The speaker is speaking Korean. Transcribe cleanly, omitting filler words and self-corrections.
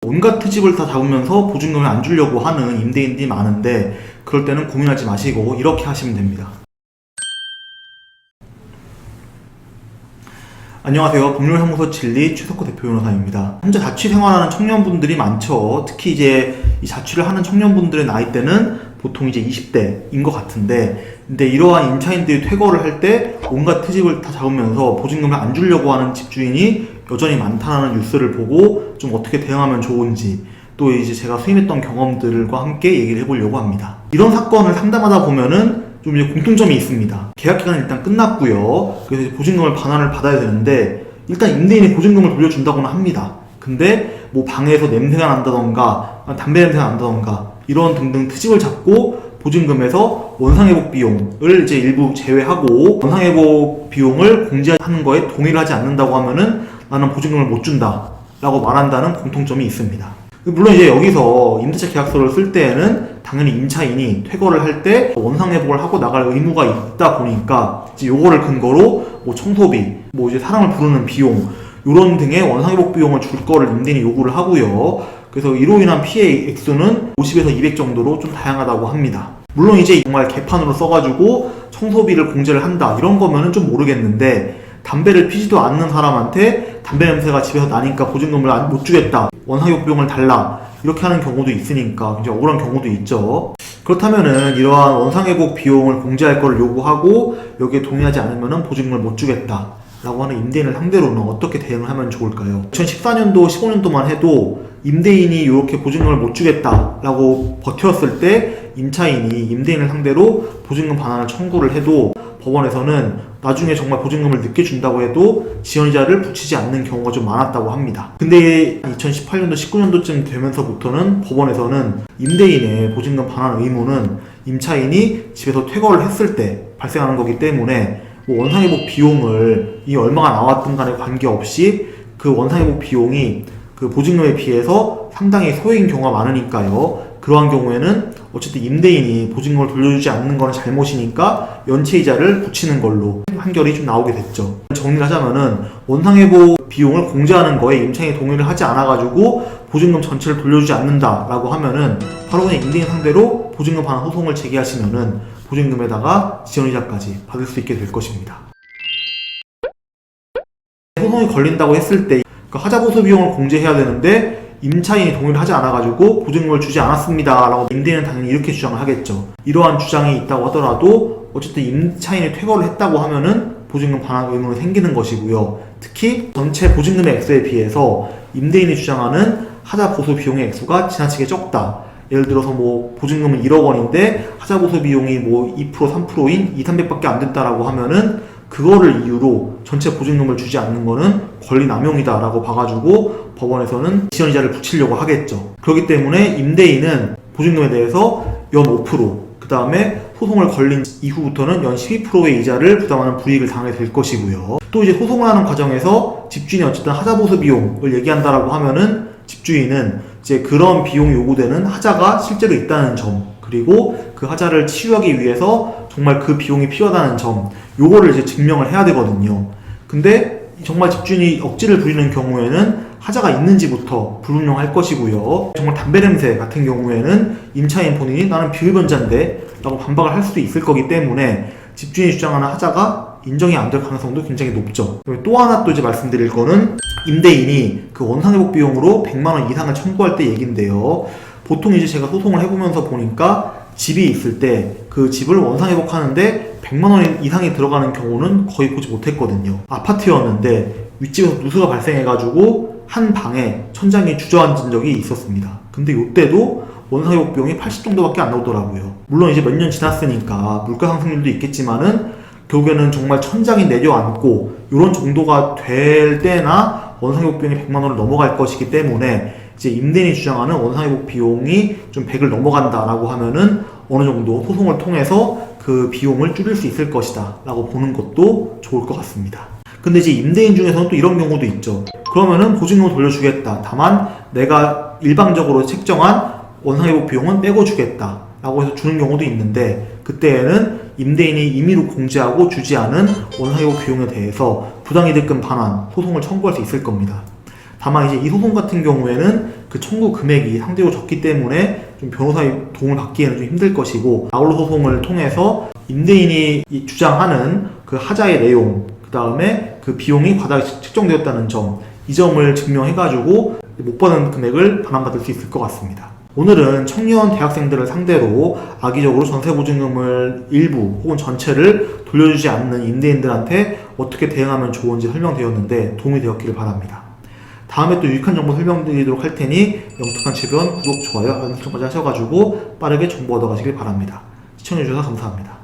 온갖 트집을 다 잡으면서 보증금을 안 주려고 하는 임대인들이 많은데, 그럴 때는 고민하지 마시고 이렇게 하시면 됩니다. 안녕하세요. 법률사무소 진리 최석호 대표 변호사입니다. 현재 자취 생활하는 청년분들이 많죠. 특히 이제 이 자취를 하는 청년분들의 나이대는 보통 이제 20대인 것 같은데, 근데 이러한 임차인들이 퇴거를 할 때 온갖 트집을 다 잡으면서 보증금을 안 주려고 하는 집주인이 여전히 많다는 뉴스를 보고 좀 어떻게 대응하면 좋은지, 또 이제 제가 수임했던 경험들과 함께 얘기를 해보려고 합니다. 이런 사건을 상담하다 보면은 좀 이제 공통점이 있습니다. 계약 기간은 일단 끝났고요. 그래서 이제 보증금을 반환을 받아야 되는데, 일단 임대인이 보증금을 돌려준다고는 합니다. 근데 뭐 방에서 냄새가 난다던가 담배 냄새가 난다던가 이런 등등 트집을 잡고 보증금에서 원상회복 비용을 이제 일부 제외하고 원상회복 비용을 공제하는 거에 동의를 하지 않는다고 하면은 나는 보증금을 못 준다 라고 말한다는 공통점이 있습니다. 물론 이제 여기서 임대차 계약서를 쓸 때에는 당연히 임차인이 퇴거를 할 때 원상회복을 하고 나갈 의무가 있다 보니까 이제 요거를 근거로 뭐 청소비, 뭐 이제 사람을 부르는 비용, 요런 등의 원상회복 비용을 줄 거를 임대인이 요구를 하고요. 그래서 이로 인한 피해 액수는 50에서 200 정도로 좀 다양하다고 합니다. 물론 이제 정말 개판으로 써가지고 청소비를 공제를 한다 이런 거면은 좀 모르겠는데, 담배를 피지도 않는 사람한테 담배 냄새가 집에서 나니까 보증금을 못 주겠다, 원상회복 비용을 달라, 이렇게 하는 경우도 있으니까 굉장히 억울한 경우도 있죠. 그렇다면은 이러한 원상회복 비용을 공제할 거를 요구하고 여기에 동의하지 않으면은 보증금을 못 주겠다 라고 하는 임대인을 상대로는 어떻게 대응을 하면 좋을까요? 2014년도, 15년도만 해도 임대인이 이렇게 보증금을 못 주겠다 라고 버텼을 때 임차인이 임대인을 상대로 보증금 반환을 청구를 해도 법원에서는 나중에 정말 보증금을 늦게 준다고 해도 지연이자를 붙이지 않는 경우가 좀 많았다고 합니다. 근데 2018년도, 19년도쯤 되면서부터는 법원에서는 임대인의 보증금 반환 의무는 임차인이 집에서 퇴거를 했을 때 발생하는 거기 때문에 뭐 원상회복 비용을 이 얼마가 나왔든 간에 관계없이 그 원상회복 비용이 그 보증금에 비해서 상당히 소액인 경우가 많으니까요. 그러한 경우에는 어쨌든 임대인이 보증금을 돌려주지 않는 건 잘못이니까 연체이자를 붙이는 걸로 판결이 좀 나오게 됐죠. 정리를 하자면은 원상회복 비용을 공제하는 거에 임차인이 동의를 하지 않아가지고 보증금 전체를 돌려주지 않는다라고 하면은 바로 그냥 임대인 상대로 보증금 반환 소송을 제기하시면은 보증금에다가 지연이자까지 받을 수 있게 될 것입니다. 소송이 걸린다고 했을 때 그 하자보수 비용을 공제해야 되는데 임차인이 동의를 하지 않아가지고 보증금을 주지 않았습니다 라고 임대인은 당연히 이렇게 주장을 하겠죠. 이러한 주장이 있다고 하더라도 어쨌든 임차인이 퇴거를 했다고 하면은 보증금 반환 의무는 생기는 것이고요. 특히 전체 보증금의 액수에 비해서 임대인이 주장하는 하자보수 비용의 액수가 지나치게 적다. 예를 들어서 뭐 보증금은 1억 원인데 하자보수 비용이 뭐 2%, 3%인 2,300밖에 안 됐다라고 하면은 그거를 이유로 전체 보증금을 주지 않는 거는 권리남용이다라고 봐가지고 법원에서는 지연이자를 붙이려고 하겠죠. 그렇기 때문에 임대인은 보증금에 대해서 연 5%, 그 다음에 소송을 걸린 이후부터는 연 12%의 이자를 부담하는 불이익을 당하게 될 것이고요. 또 이제 소송을 하는 과정에서 집주인이 어쨌든 하자보수 비용을 얘기한다라고 하면은 집주인은 이제 그런 비용이 요구되는 하자가 실제로 있다는 점, 그리고 그 하자를 치유하기 위해서 정말 그 비용이 필요하다는 점, 요거를 이제 증명을 해야 되거든요. 근데 정말 집주인이 억지를 부리는 경우에는 하자가 있는지부터 불분명할 것이고요. 정말 담배 냄새 같은 경우에는 임차인 본인이 나는 비흡연자인데 라고 반박을 할 수도 있을 거기 때문에 집주인이 주장하는 하자가 인정이 안 될 가능성도 굉장히 높죠. 또 하나 또 이제 말씀드릴 거는 임대인이 그 원상회복 비용으로 100만 원 이상을 청구할 때 얘긴데요. 보통 이제 제가 소송을 해보면서 보니까 집이 있을 때 그 집을 원상회복하는데 100만 원 이상이 들어가는 경우는 거의 보지 못했거든요. 아파트였는데 윗집에서 누수가 발생해가지고 한 방에 천장이 주저앉은 적이 있었습니다. 근데 이때도 원상회복 비용이 80 정도밖에 안 나오더라고요. 물론 이제 몇 년 지났으니까 물가 상승률도 있겠지만은 결국에는 정말 천장이 내려앉고 이런 정도가 될 때나 원상회복 비용이 100만 원을 넘어갈 것이기 때문에 이제 임대인이 주장하는 원상회복 비용이 좀 100을 넘어간다라고 하면은 어느 정도 소송을 통해서 그 비용을 줄일 수 있을 것이다 라고 보는 것도 좋을 것 같습니다. 근데 이제 임대인 중에서는 또 이런 경우도 있죠. 그러면은 보증금을 돌려주겠다. 다만 내가 일방적으로 책정한 원상회복 비용은 빼고 주겠다 라고 해서 주는 경우도 있는데, 그때에는 임대인이 임의로 공제하고 주지 않은 원상회복 비용에 대해서 부당이득금 반환 소송을 청구할 수 있을 겁니다. 다만 이제 이 소송 같은 경우에는 그 청구 금액이 상대적으로 적기 때문에 좀 변호사의 도움을 받기에는 좀 힘들 것이고, 아울러 소송을 통해서 임대인이 주장하는 그 하자의 내용, 그 다음에 그 비용이 과다하게 책정되었다는 점, 이 점을 증명해가지고 못 받은 금액을 반환받을 수 있을 것 같습니다. 오늘은 청년 대학생들을 상대로 악의적으로 전세보증금을 일부 혹은 전체를 돌려주지 않는 임대인들한테 어떻게 대응하면 좋은지 설명드렸는데 도움이 되었기를 바랍니다. 다음에 또 유익한 정보 설명드리도록 할 테니 영특한 주변 구독, 좋아요, 알림 설정까지 하셔가지고 빠르게 정보 얻어가시길 바랍니다. 시청해주셔서 감사합니다.